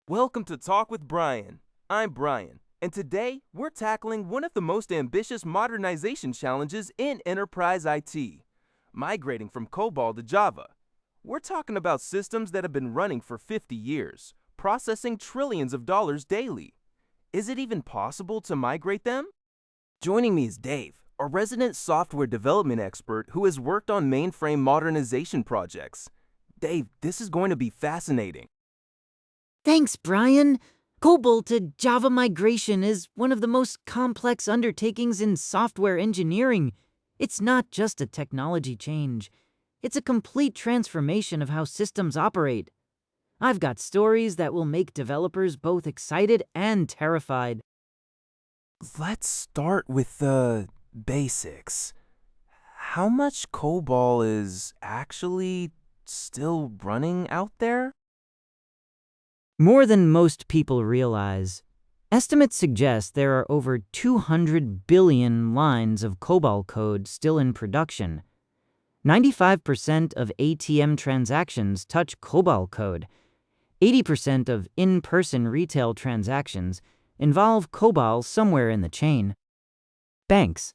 Welcome to Talk with Brian. I'm Brian, and today we're tackling one of the most ambitious modernization challenges in enterprise IT, migrating from COBOL to Java. We're talking about systems that have been running for 50 years, processing trillions of dollars daily. Is it even possible to migrate them? Joining me is Dave, a resident software development expert who has worked on mainframe modernization projects. Dave, this is going to be fascinating. Thanks, Brian. COBOL to Java migration is one of the most complex undertakings in software engineering. It's not just a technology change. It's a complete transformation of how systems operate. I've got stories that will make developers both excited and terrified. Let's start with the basics. How much COBOL is actually still running out there? More than most people realize. Estimates suggest there are over 200 billion lines of COBOL code still in production. 95% of ATM transactions touch COBOL code. 80% of in-person retail transactions involve COBOL somewhere in the chain. Banks,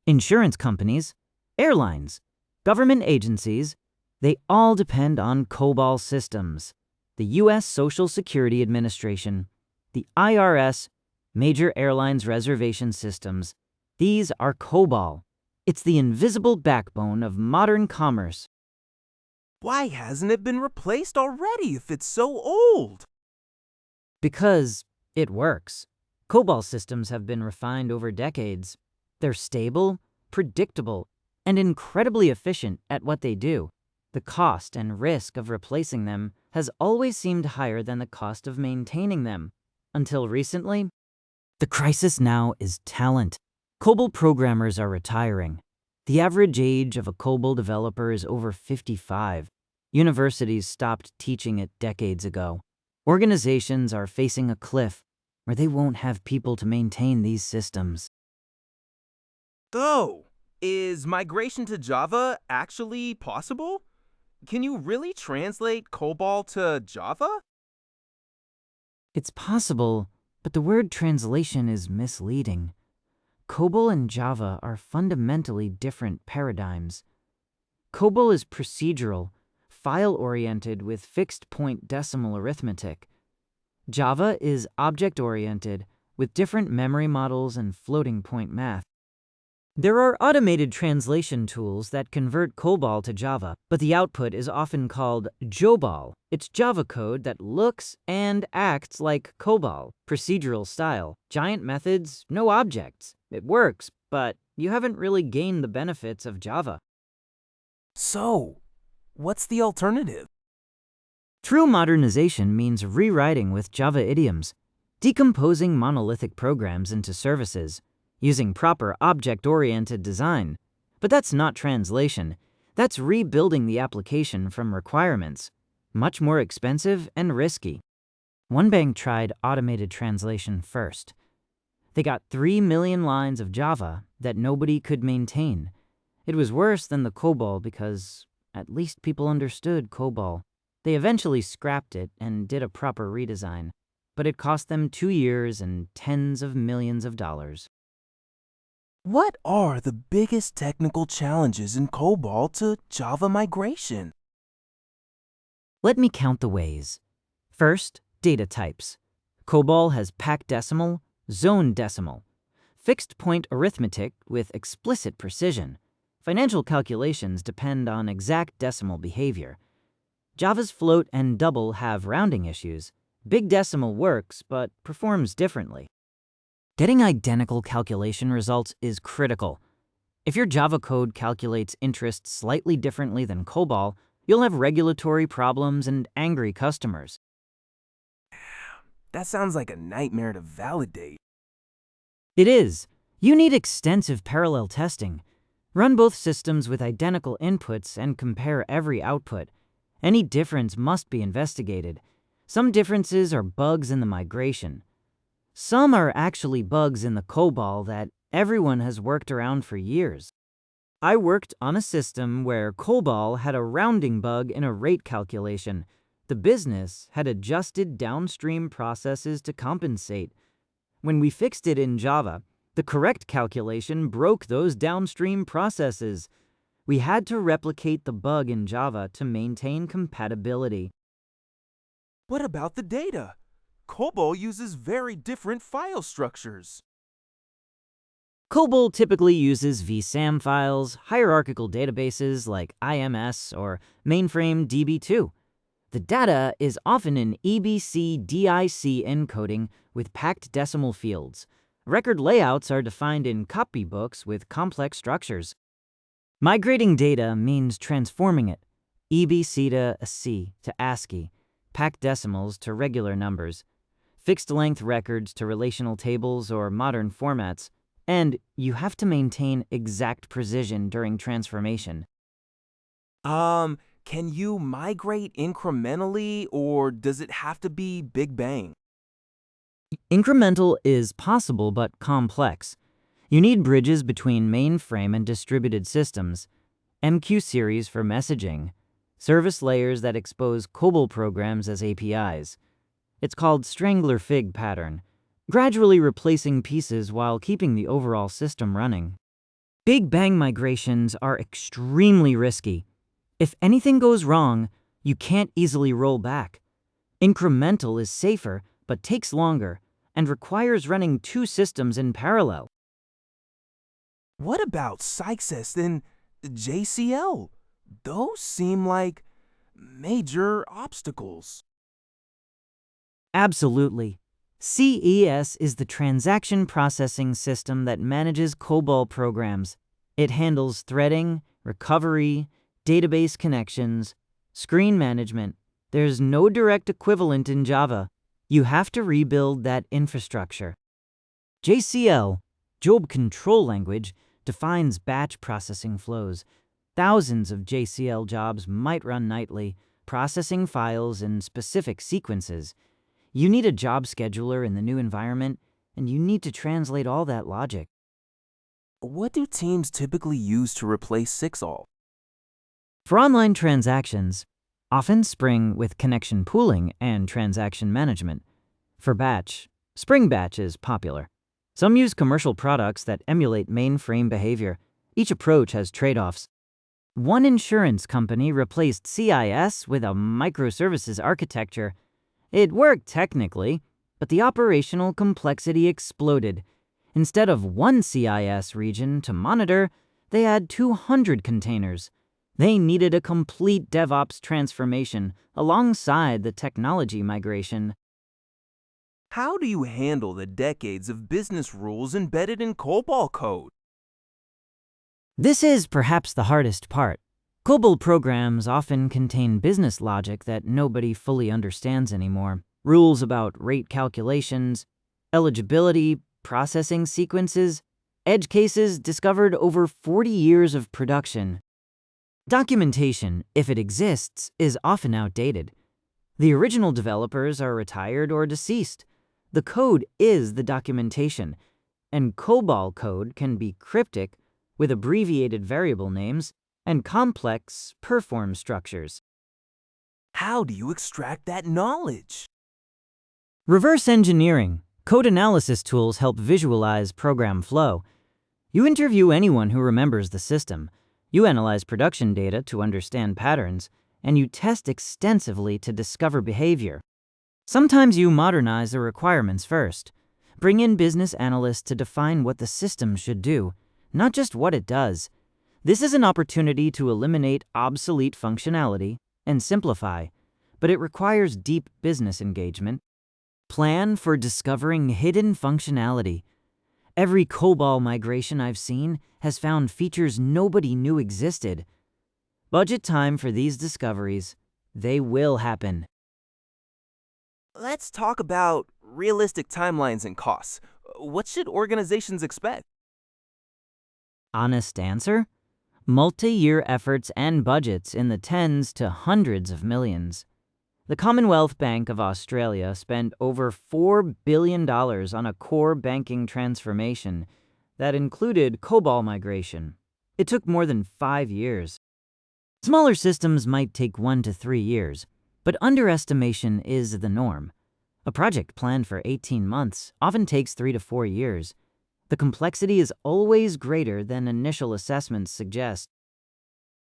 insurance companies, airlines, government agencies, they all depend on COBOL systems. The U.S. Social Security Administration, the IRS, major airlines reservation systems. These are COBOL. It's the invisible backbone of modern commerce. Why hasn't it been replaced already if it's so old? Because it works. COBOL systems have been refined over decades. They're stable, predictable, and incredibly efficient at what they do. The cost and risk of replacing them has always seemed higher than the cost of maintaining them. Until recently, the crisis now is talent. COBOL programmers are retiring. The average age of a COBOL developer is over 55. Universities stopped teaching it decades ago. Organizations are facing a cliff where they won't have people to maintain these systems. So, is migration to Java actually possible? Can you really translate COBOL to Java? It's possible, but the word translation is misleading. COBOL and Java are fundamentally different paradigms. COBOL is procedural, file-oriented with fixed-point decimal arithmetic. Java is object-oriented with different memory models and floating-point math. There are automated translation tools that convert COBOL to Java, but the output is often called JOBOL. It's Java code that looks and acts like COBOL, procedural style. Giant methods, no objects. It works, but you haven't really gained the benefits of Java. So, what's the alternative? True modernization means rewriting with Java idioms, decomposing monolithic programs into services, using proper object-oriented design. But that's not translation. That's rebuilding the application from requirements. Much more expensive and risky. One bank tried automated translation first. They got 3 million lines of Java that nobody could maintain. It was worse than the COBOL because at least people understood COBOL. They eventually scrapped it and did a proper redesign, but it cost them 2 years and tens of millions of dollars. What are the biggest technical challenges in COBOL to Java migration? Let me count the ways. First, data types. COBOL has packed decimal, zone decimal, fixed point arithmetic with explicit precision. Financial calculations depend on exact decimal behavior. Java's float and double have rounding issues. Big decimal works, but performs differently. Getting identical calculation results is critical. If your Java code calculates interest slightly differently than COBOL, you'll have regulatory problems and angry customers. That sounds like a nightmare to validate. It is. You need extensive parallel testing. Run both systems with identical inputs and compare every output. Any difference must be investigated. Some differences are bugs in the migration. Some are actually bugs in the COBOL that everyone has worked around for years. I worked on a system where COBOL had a rounding bug in a rate calculation. The business had adjusted downstream processes to compensate. When we fixed it in Java, the correct calculation broke those downstream processes. We had to replicate the bug in Java to maintain compatibility. What about the data? COBOL uses very different file structures. COBOL typically uses vSAM files, hierarchical databases like IMS or mainframe DB2. The data is often in EBCDIC encoding with packed decimal fields. Record layouts are defined in copybooks with complex structures. Migrating data means transforming it, EBC to C to ASCII, packed decimals to regular numbers, fixed-length records to relational tables or modern formats, and you have to maintain exact precision during transformation. Can you migrate incrementally, or does it have to be big bang? Incremental is possible but complex. You need bridges between mainframe and distributed systems, MQ series for messaging, service layers that expose COBOL programs as APIs. It's called Strangler Fig pattern, gradually replacing pieces while keeping the overall system running. Big bang migrations are extremely risky. If anything goes wrong, you can't easily roll back. Incremental is safer but takes longer and requires running two systems in parallel. What about CICS and JCL? Those seem like major obstacles. Absolutely. CES is the transaction processing system that manages COBOL programs. It handles threading, recovery, database connections, screen management. There's no direct equivalent in Java. You have to rebuild that infrastructure. JCL, Job Control Language, defines batch processing flows. Thousands of JCL jobs might run nightly, processing files in specific sequences. You need a job scheduler in the new environment, and you need to translate all that logic. What do teams typically use to replace CICS? For online transactions, often Spring with connection pooling and transaction management. For batch, Spring Batch is popular. Some use commercial products that emulate mainframe behavior. Each approach has trade-offs. One insurance company replaced CIS with a microservices architecture. It worked technically, but the operational complexity exploded. Instead of one CIS region to monitor, they had 200 containers. They needed a complete DevOps transformation alongside the technology migration. How do you handle the decades of business rules embedded in COBOL code? This is perhaps the hardest part. COBOL programs often contain business logic that nobody fully understands anymore. Rules about rate calculations, eligibility, processing sequences, edge cases discovered over 40 years of production. Documentation, if it exists, is often outdated. The original developers are retired or deceased. The code is the documentation, and COBOL code can be cryptic with abbreviated variable names and complex perform structures. How do you extract that knowledge? Reverse engineering, code analysis tools help visualize program flow. You interview anyone who remembers the system. You analyze production data to understand patterns, and you test extensively to discover behavior. Sometimes you modernize the requirements first. Bring in business analysts to define what the system should do, not just what it does. This is an opportunity to eliminate obsolete functionality and simplify, but it requires deep business engagement. Plan for discovering hidden functionality. Every COBOL migration I've seen has found features nobody knew existed. Budget time for these discoveries. They will happen. Let's talk about realistic timelines and costs. What should organizations expect? Honest answer? Multi-year efforts and budgets in the tens to hundreds of millions. The Commonwealth Bank of Australia spent over $4 billion on a core banking transformation that included COBOL migration. It took more than 5 years. Smaller systems might take 1 to 3 years, But underestimation is the norm. A project planned for 18 months often takes 3 to 4 years. The complexity is always greater than initial assessments suggest.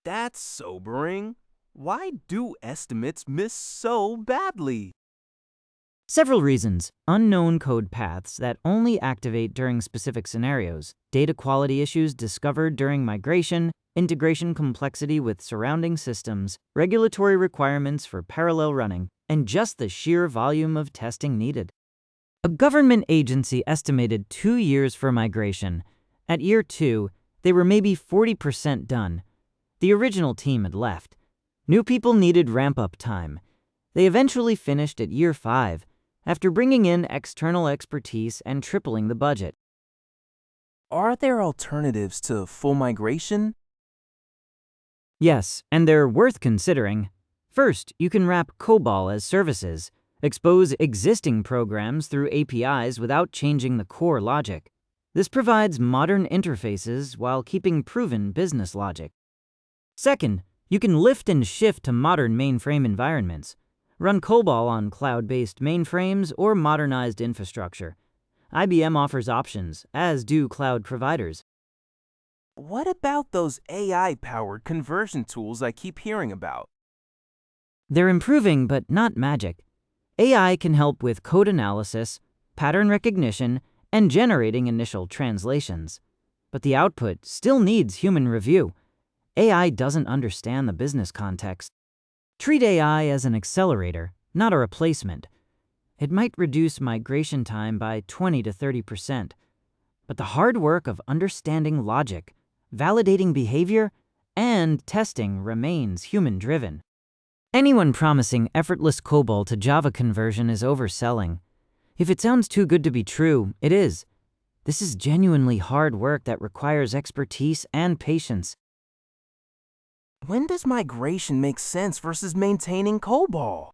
That's sobering. Why do estimates miss so badly? Several reasons: unknown code paths that only activate during specific scenarios, data quality issues discovered during migration, integration complexity with surrounding systems, regulatory requirements for parallel running, and just the sheer volume of testing needed. A government agency estimated 2 years for migration. At year 2, they were maybe 40% done. The original team had left. New people needed ramp-up time. They eventually finished at year 5, after bringing in external expertise and tripling the budget. Are there alternatives to full migration? Yes, and they're worth considering. First, you can wrap COBOL as services, expose existing programs through APIs without changing the core logic. This provides modern interfaces while keeping proven business logic. Second, you can lift and shift to modern mainframe environments. Run COBOL on cloud-based mainframes or modernized infrastructure. IBM offers options, as do cloud providers. What about those AI-powered conversion tools I keep hearing about? They're improving, but not magic. AI can help with code analysis, pattern recognition, and generating initial translations. But the output still needs human review. AI doesn't understand the business context. Treat AI as an accelerator, not a replacement. It might reduce migration time by 20 to 30%, but the hard work of understanding logic, validating behavior, and testing remains human-driven. Anyone promising effortless COBOL to Java conversion is overselling. If it sounds too good to be true, it is. This is genuinely hard work that requires expertise and patience. When does migration make sense versus maintaining COBOL?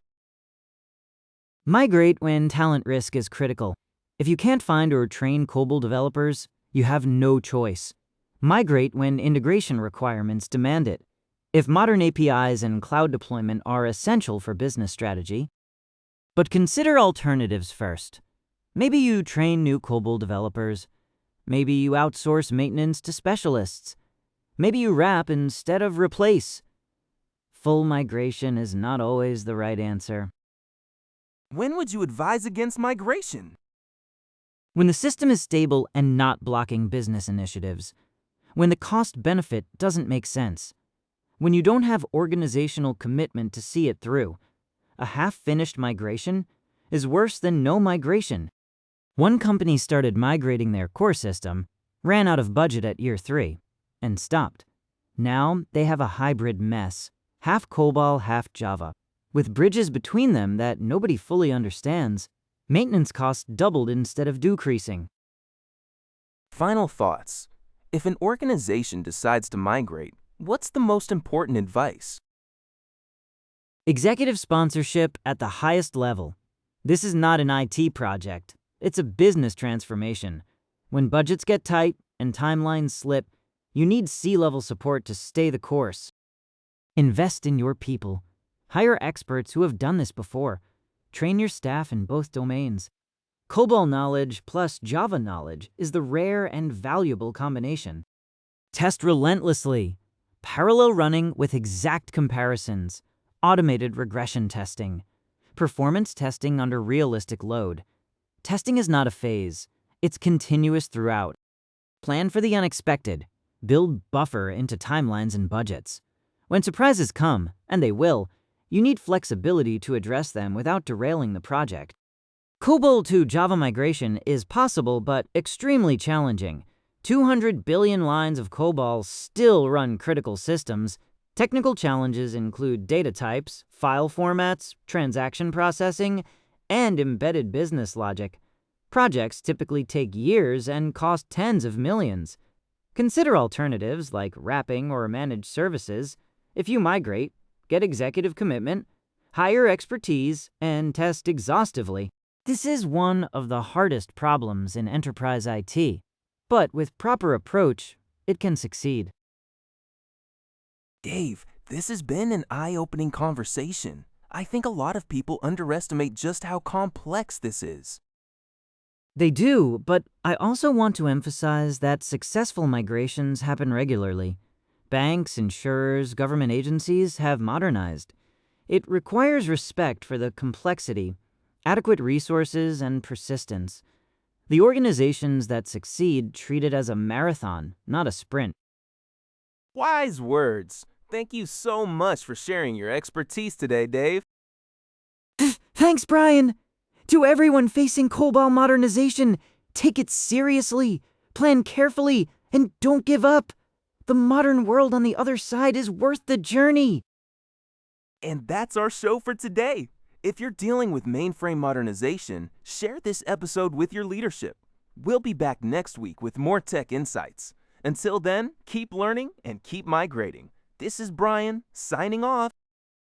Migrate when talent risk is critical. If you can't find or train COBOL developers, you have no choice. Migrate when integration requirements demand it. If modern APIs and cloud deployment are essential for business strategy. But consider alternatives first. Maybe you train new COBOL developers. Maybe you outsource maintenance to specialists. Maybe you wrap instead of replace. Full migration is not always the right answer. When would you advise against migration? When the system is stable and not blocking business initiatives. When the cost-benefit doesn't make sense. When you don't have organizational commitment to see it through. A half-finished migration is worse than no migration. One company started migrating their core system, ran out of budget at year 3, and stopped. Now they have a hybrid mess, half COBOL, half Java, with bridges between them that nobody fully understands. Maintenance costs doubled instead of decreasing. Final thoughts. If an organization decides to migrate, what's the most important advice? Executive sponsorship at the highest level. This is not an IT project. It's a business transformation. When budgets get tight and timelines slip, you need C-level support to stay the course. Invest in your people. Hire experts who have done this before. Train your staff in both domains. COBOL knowledge plus Java knowledge is the rare and valuable combination. Test relentlessly. Parallel running with exact comparisons. Automated regression testing. Performance testing under realistic load. Testing is not a phase. It's continuous throughout. Plan for the unexpected. Build buffer into timelines and budgets. When surprises come, and they will, you need flexibility to address them without derailing the project. COBOL to Java migration is possible but extremely challenging. 200 billion lines of COBOL still run critical systems. Technical challenges include data types, file formats, transaction processing, and embedded business logic. Projects typically take years and cost tens of millions. Consider alternatives like wrapping or managed services. If you migrate, get executive commitment, hire expertise, and test exhaustively. This is one of the hardest problems in enterprise IT, but with proper approach, it can succeed. Dave, this has been an eye-opening conversation. I think a lot of people underestimate just how complex this is. They do, but I also want to emphasize that successful migrations happen regularly. Banks, insurers, government agencies have modernized. It requires respect for the complexity, adequate resources, and persistence. The organizations that succeed treat it as a marathon, not a sprint. Wise words. Thank you so much for sharing your expertise today, Dave. Thanks, Brian! To everyone facing COBOL modernization, take it seriously, plan carefully, and don't give up. The modern world on the other side is worth the journey. And that's our show for today. If you're dealing with mainframe modernization, share this episode with your leadership. We'll be back next week with more tech insights. Until then, keep learning and keep migrating. This is Brian, signing off.